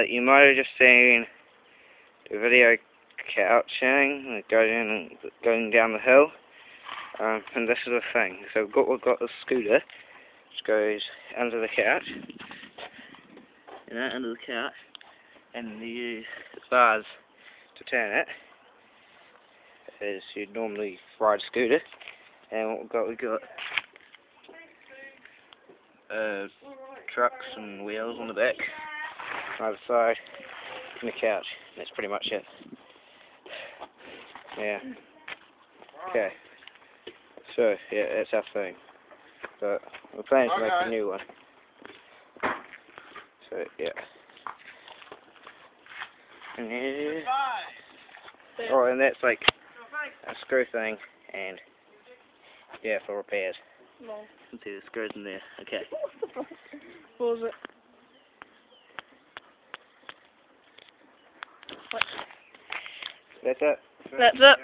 You might have just seen the video couching, going down the hill, and this is the thing. So we've got the scooter, which goes under the couch, under the couch, and you use bars to turn it, as you'd normally ride a scooter. And what we've got trucks and wheels on the back, either side, and the couch. That's pretty much it. Yeah. Okay. So, yeah, that's our thing. But we're planning to make a new one. So, yeah. And yeah. Oh, and that's like a screw thing, and yeah, for repairs. No. You can see the screws in there. Okay. What was it? What? That's it. That's it.